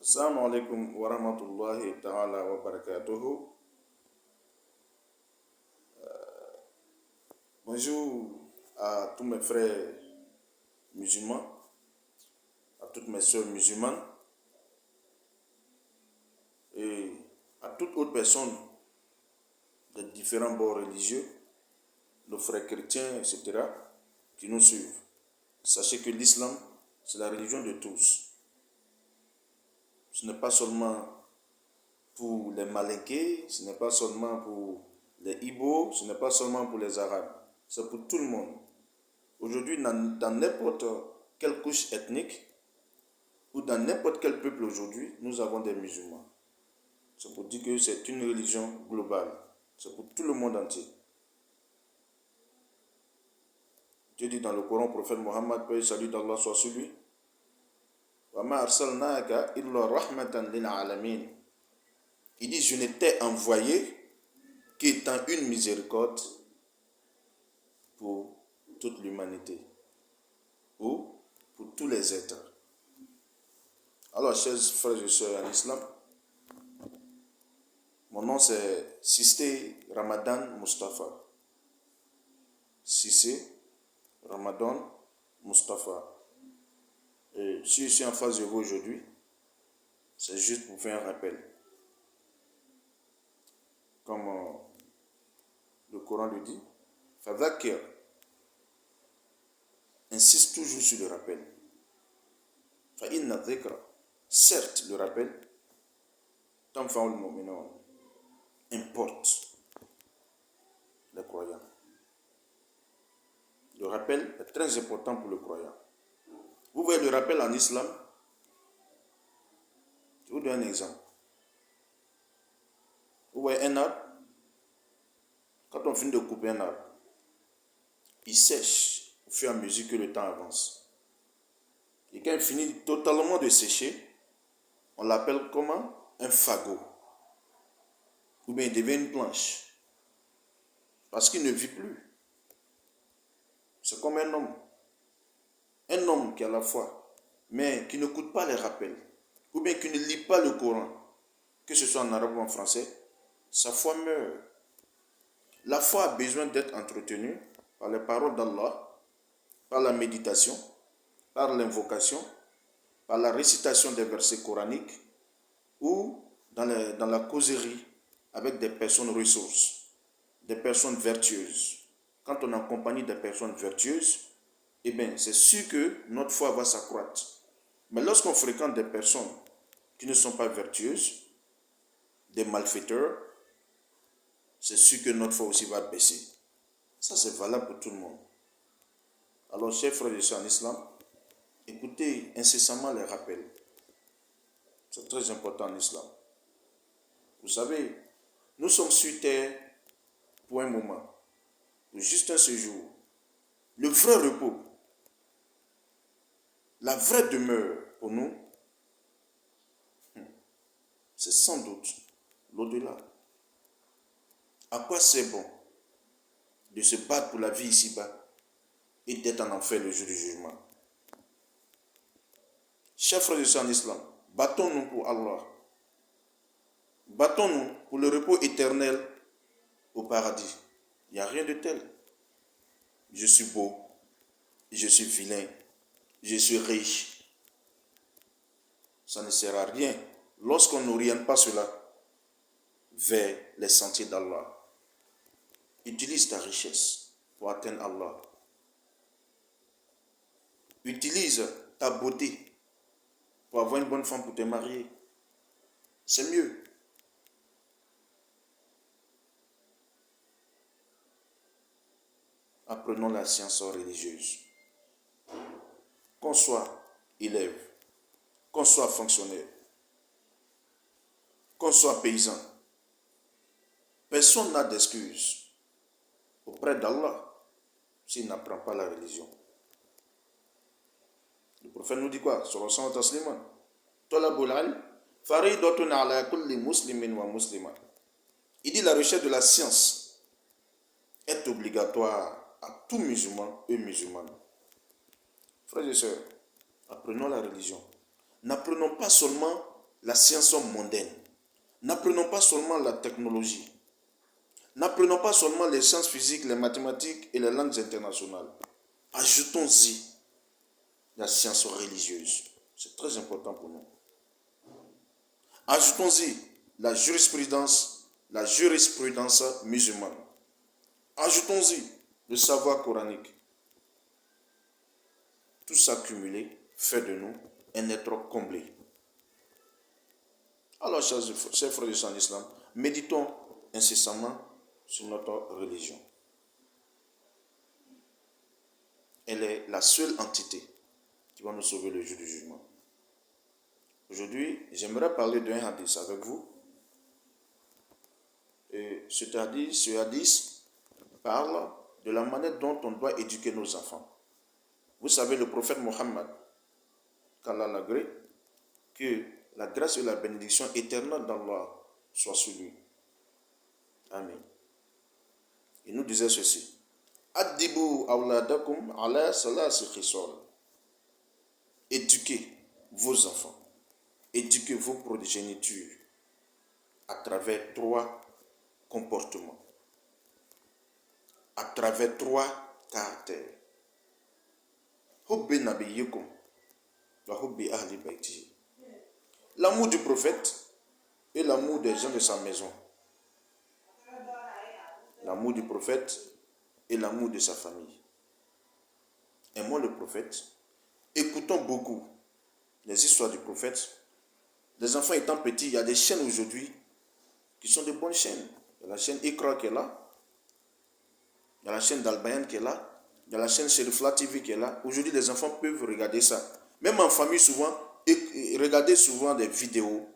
Assalamu alaikum wa rahmatullahi ta'ala wa barakatuhu. Bonjour à tous mes frères musulmans, à toutes mes soeurs musulmanes et à toute autre personne de différents bords religieux, nos frères chrétiens, etc., qui nous suivent. Sachez que l'islam, c'est la religion de tous. Ce n'est pas seulement pour les Malinqués, ce n'est pas seulement pour les Ibo, ce n'est pas seulement pour les Arabes, c'est pour tout le monde. Aujourd'hui, dans n'importe quelle couche ethnique ou dans n'importe quel peuple aujourd'hui, nous avons des musulmans. C'est pour dire que c'est une religion globale, c'est pour tout le monde entier. Dieu dit dans le Coran au prophète Mohammed, paix et salut d'Allah soit sur lui, il dit, je n'étais envoyé qu'étant une miséricorde pour toute l'humanité ou pour tous les êtres. Alors, chers frères et sœurs en islam, mon nom c'est Sisté Ramadan Mustafa. Sisté Ramadan Mustafa. Et si je suis en face de vous aujourd'hui, c'est juste pour faire un rappel. Comme le Coran le dit, Fadhakir insiste toujours sur le rappel. Fa'inna dhikra, certes, le rappel, tanfa'ul mu'minun, importe les croyants. Le rappel est très important pour le croyant. Vous voyez le rappel en islam, je vous donne un exemple. Vous voyez un arbre, quand on finit de couper un arbre, il sèche au fur et à mesure que le temps avance. Et quand il finit totalement de sécher, on l'appelle comment? Un fagot. Ou bien il devient une planche. Parce qu'il ne vit plus. C'est comme un homme. Un homme qui a la foi, mais qui n'écoute pas les rappels, ou bien qui ne lit pas le Coran, que ce soit en arabe ou en français, sa foi meurt. La foi a besoin d'être entretenue par les paroles d'Allah, par la méditation, par l'invocation, par la récitation des versets coraniques ou dans la causerie avec des personnes ressources, des personnes vertueuses. Quand on est en compagnie des personnes vertueuses, eh bien, c'est sûr que notre foi va s'accroître. Mais lorsqu'on fréquente des personnes qui ne sont pas vertueuses, des malfaiteurs, c'est sûr que notre foi aussi va baisser. Ça, c'est valable pour tout le monde. Alors, chers frères et sœurs en islam, écoutez incessamment les rappels. C'est très important en islam. Vous savez, nous sommes sur terre pour un moment, pour juste un séjour. Le vrai repos, la vraie demeure pour nous, c'est sans doute l'au-delà. À quoi c'est bon de se battre pour la vie ici-bas et d'être en enfer le jour du jugement? Chers frères et sœurs en islam, battons-nous pour Allah. Battons-nous pour le repos éternel au paradis. Il n'y a rien de tel. Je suis beau, je suis vilain, je suis riche. Ça ne sert à rien lorsqu'on n'oriente pas cela vers les sentiers d'Allah. Utilise ta richesse pour atteindre Allah. Utilise ta beauté pour avoir une bonne femme pour te marier. C'est mieux. Apprenons la science religieuse. Qu'on soit élève, qu'on soit fonctionnaire, qu'on soit paysan, personne n'a d'excuse auprès d'Allah s'il n'apprend pas la religion. Le prophète nous dit quoi? Sur le sang de Tasliman. Il dit la recherche de la science est obligatoire à tout musulman et musulmane. Frères et sœurs, apprenons la religion. N'apprenons pas seulement la science mondaine. N'apprenons pas seulement la technologie. N'apprenons pas seulement les sciences physiques, les mathématiques et les langues internationales. Ajoutons-y la science religieuse. C'est très important pour nous. Ajoutons-y la jurisprudence musulmane. Ajoutons-y le savoir coranique. Tout ça cumulé fait de nous un être comblé. Alors, chers frères et sœurs en islam, méditons incessamment sur notre religion. Elle est la seule entité qui va nous sauver le jour du jugement. Aujourd'hui, j'aimerais parler d'un hadith avec vous. Et ce hadith parle de la manière dont on doit éduquer nos enfants. Vous savez, le prophète Mohammed, qu'Allah l'agrée, que la grâce et la bénédiction éternelle d'Allah soient sur lui. Amen. Il nous disait ceci. Addibu awladakum ala salasi khisal. Éduquez vos enfants. Éduquez vos progénitures à travers 3 comportements. À travers 3 caractères. Hubbi nabiyikum wa hubbi ahli baitihi. L'amour du prophète et l'amour des gens de sa maison. L'amour du prophète et l'amour de sa famille. Aimons le prophète. Écoutons beaucoup les histoires du prophète. Les enfants étant petits, il y a des chaînes aujourd'hui qui sont de bonnes chaînes. Il y a la chaîne Ikra qui est là. Il y a la chaîne d'Albayan qui est là. Il y a la chaîne Sherifla TV qui est là. Aujourd'hui, les enfants peuvent regarder ça. Même en famille, souvent, et regarder souvent des vidéos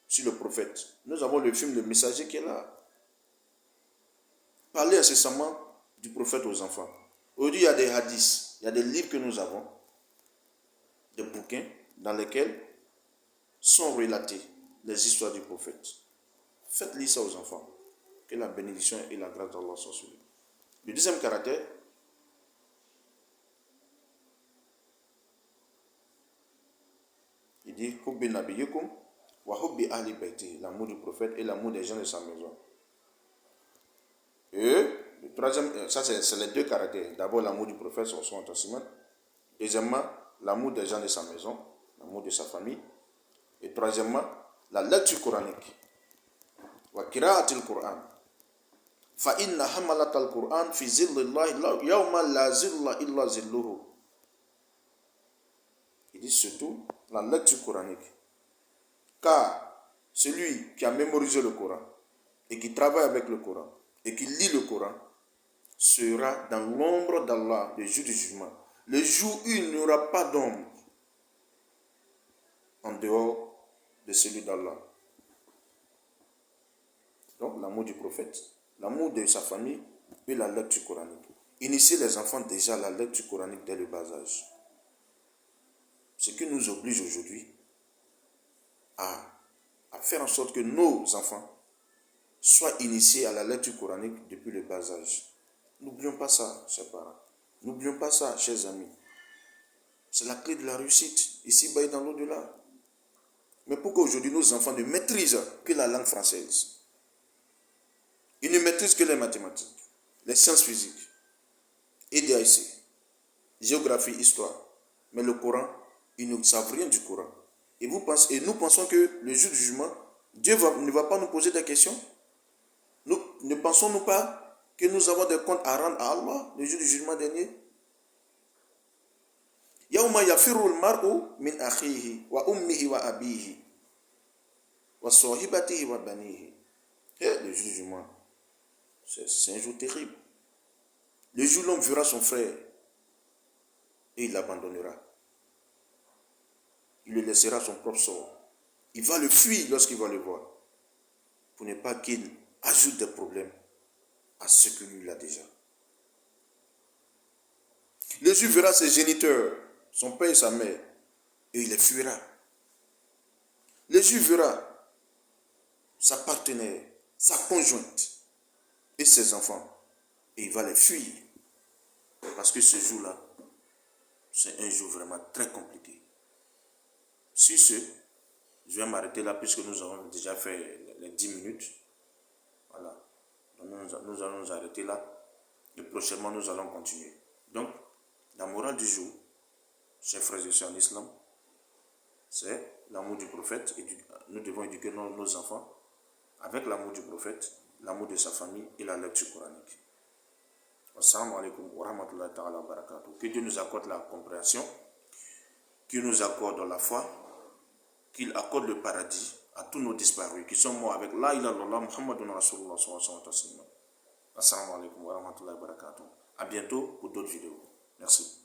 sur le prophète. Nous avons le film Le Messager qui est là. Parlez incessamment du prophète aux enfants. Aujourd'hui, il y a des hadiths, il y a des livres que nous avons, des bouquins dans lesquels sont relatées les histoires du prophète. Faites lire ça aux enfants. Que la bénédiction et la grâce d'Allah soient sur lui. Le deuxième caractère, il dit Hubbi nabiyikum wa hubbi ahli baiti, l'amour du prophète et l'amour des gens de sa maison. Et le troisième, ça c'est les 2 caractères. D'abord l'amour du prophète sur son testament. Deuxièmement, l'amour des gens de sa maison, l'amour de sa famille. Et troisièmement, la lecture coranique. Wa qira'atil Qur'an. Fa inna hamalatal Qur'an fi zillillahi yawma la zilla illa zilluhu. Il dit surtout la lecture coranique. Car celui qui a mémorisé le Coran et qui travaille avec le Coran et qui lit le Coran sera dans l'ombre d'Allah le jour du jugement. Le jour où il n'y aura pas d'ombre en dehors de celui d'Allah. Donc l'amour du prophète, l'amour de sa famille et la lecture coranique. Initier les enfants déjà à la lecture coranique dès le bas âge. Ce qui nous oblige aujourd'hui à faire en sorte que nos enfants soient initiés à la lecture coranique depuis le bas âge. N'oublions pas ça, chers parents. N'oublions pas ça, chers amis. C'est la clé de la réussite, ici-bas et dans l'au-delà. Mais pourquoi aujourd'hui nos enfants ne maîtrisent que la langue française? Ils ne maîtrisent que les mathématiques, les sciences physiques, EDAIC, géographie, histoire. Mais le Coran, ils ne savent rien du Coran. Et nous pensons que le jour du jugement, Dieu ne va pas nous poser des questions. Nous ne pensons-nous pas que nous avons des comptes à rendre à Allah le jour du jugement dernier? Yawma yafirul mar'u min akhihi wa ummihi wa abihi wa sahibatihi wa banihi. Le jour du jugement, c'est un jour terrible. Le jour où l'homme verra son frère et il l'abandonnera. Il le laissera à son propre sort. Il va le fuir lorsqu'il va le voir. Pour ne pas qu'il ajoute des problèmes à ce que lui a déjà. Le juif verra ses géniteurs, son père et sa mère, et il les fuira. Le juif verra sa partenaire, sa conjointe et ses enfants, et il va les fuir. Parce que ce jour-là, c'est un jour vraiment très compliqué. Sur ce, Je vais m'arrêter là puisque nous avons déjà fait les 10 minutes. Voilà. Donc nous allons nous arrêter là. Et prochainement, nous allons continuer. Donc, la morale du jour, chers frères et sœurs en islam, c'est l'amour du prophète. Nous devons éduquer nos enfants avec l'amour du prophète, l'amour de sa famille et la lecture coranique. Assalamu alaikum wa rahmatullahi ta'ala wa barakatuh. Que Dieu nous accorde la compréhension, qu'il nous accorde la foi, qu'il accorde le paradis à tous nos disparus qui sont morts avec la ilaha illallah Muhammadun Rasulullah sallallahu alayhi wa sallam. Assalamu alaikum wa rahmatullahi wa barakatuh. À bientôt pour d'autres vidéos. Merci.